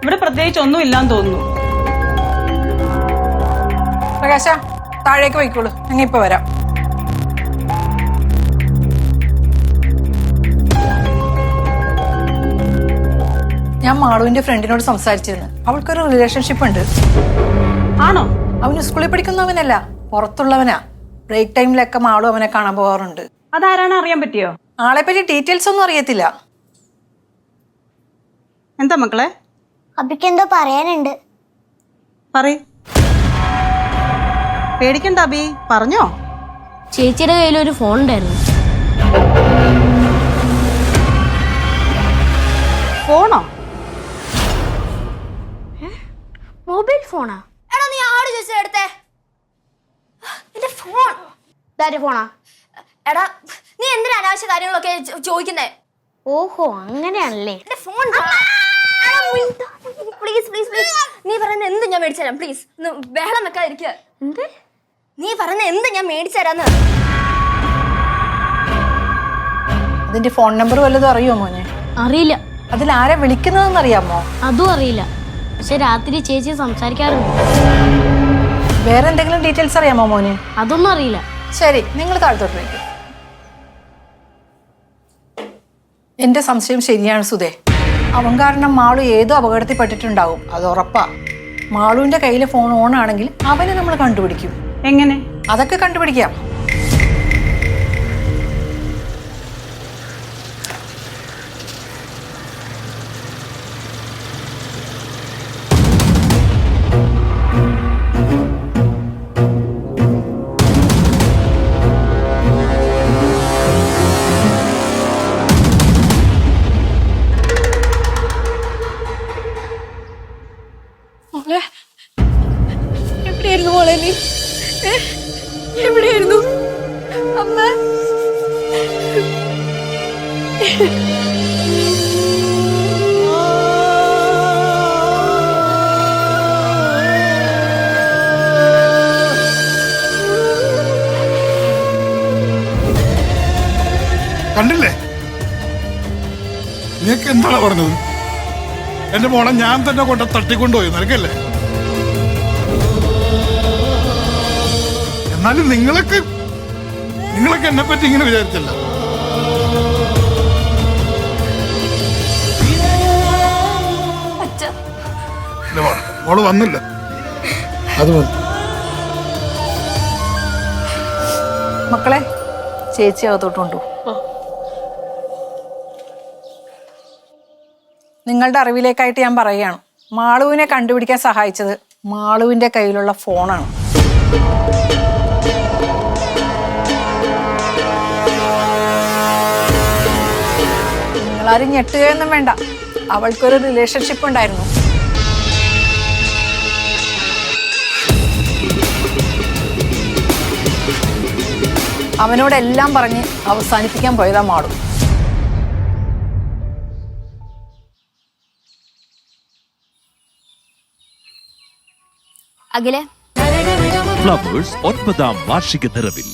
ഇവിടെ പ്രത്യേകിച്ച് ഒന്നും ഇല്ലാന്ന് തോന്നുന്നു. പ്രകാശ, താഴേക്ക് പോയിക്കോളൂ, ഞങ്ങൾ ഇപ്പൊ വരാം. ഞാൻ മാളുവിന്റെ ഫ്രണ്ടിനോട് സംസാരിച്ചിരുന്നു. അവൾക്കൊരു റിലേഷൻഷിപ്പ് ഉണ്ട്. ആണോ? അവന് സ്കൂളിൽ പഠിക്കുന്നവനല്ല, പുറത്തുള്ളവനാ. ബ്രേക്ക് ടൈമിലൊക്കെ മാളു അവനെ കാണാൻ പോകാറുണ്ട്. അതാരാണ് അറിയാൻ പറ്റിയോ? ആളെ പറ്റി ഡീറ്റെയിൽസ് ഒന്നും അറിയത്തില്ല. എന്താ മക്കളെ? അബിക്ക് എന്തോ പറയാനുണ്ട്. പറയ്. പേടിക്കണ്ട അബി, പറഞ്ഞോ. ചേച്ചിയുടെ കയ്യിൽ ഒരു ഫോൺ ഉണ്ടായിരുന്നു. ഫോണോ? മൊബൈൽ ഫോണാ? എടാ നീ ആട് ചോദിച്ചത് എടുത്തേ. എന്റെ ഫോൺ ഇതാരുടെ ഫോണാ? എടാ നീ എന്തിനാ അനാവശ്യ കാര്യങ്ങളൊക്കെ ചോദിക്കുന്നേ? ഓഹോ, അങ്ങനെയാണല്ലേ. എന്റെ ഫോൺ പ്ലീസ് പ്ലീസ് പ്ലീസ്. നീ പറയുന്ന എന്ത് ഞാൻ മേടിച്ചു തരാം. പ്ലീസ് ബഹളം വെക്കാതിരിക്കുക. എന്ത്? നീ പറയുന്ന എന്ത് ഞാൻ മേടിച്ചു തരാന്ന്. അതിന്റെ ഫോൺ നമ്പർ വല്ലതും അറിയോ മോനെ? അറിയില്ല. അതിൽ ആരെ വിളിക്കുന്നതെന്ന് അറിയാമോ? അതും അറിയില്ല. പക്ഷെ രാത്രി ചേച്ചി സംസാരിക്കാറുണ്ട്. വേറെ എന്തെങ്കിലും ഡീറ്റെയിൽസ് അറിയാമോ മോനെ? അതൊന്നും അറിയില്ല. ശരി, നിങ്ങൾ താഴത്തോട്ട് വയ്ക്കും. എന്റെ സംശയം ശരിയാണ് സുധേ. അവൻ കാരണം മാളു ഏതോ അപകടത്തിൽ പെട്ടിട്ടുണ്ടാവും, അത് ഉറപ്പാ. മാളുവിന്റെ കയ്യിലെ ഫോൺ ഓൺ ആണെങ്കിൽ അവനെ നമ്മൾ കണ്ടുപിടിക്കും. എങ്ങനെ? അതൊക്കെ കണ്ടുപിടിക്കാം. എവിടെയായിരുന്നു മോളെ നീ? എവിടെയായിരുന്നു അമ്മ? കണ്ടില്ലേ? നിനക്ക് എന്താണ് പറഞ്ഞത്? എന്റെ മോളെ ഞാൻ തന്നെ കൊണ്ട് തട്ടിക്കൊണ്ടുപോയി, നിനക്കല്ലേ? എന്നാലും നിങ്ങളൊക്കെ എന്നെ പറ്റി ഇങ്ങനെ വിചാരിച്ചല്ല. മോള് വന്നില്ല, അത് മതി. മക്കളെ, ചേച്ചി അകത്തോട്ടുണ്ടോ? നിങ്ങളുടെ അറിവിലേക്കായിട്ട് ഞാൻ പറയുകയാണ്, മാളുവിനെ കണ്ടുപിടിക്കാൻ സഹായിച്ചത് മാളുവിന്റെ കയ്യിലുള്ള ഫോണാണ്. നിങ്ങളാരും ഞെട്ടുകയൊന്നും വേണ്ട. അവൾക്കൊരു റിലേഷൻഷിപ്പ് ഉണ്ടായിരുന്നു. അവനോടെല്ലാം പറഞ്ഞ് അവസാനിപ്പിക്കാൻ പോയതാ മാളു. അഖിലേ, ഫ്ലവേഴ്സ് 9ാം വാർഷിക നിറവിൽ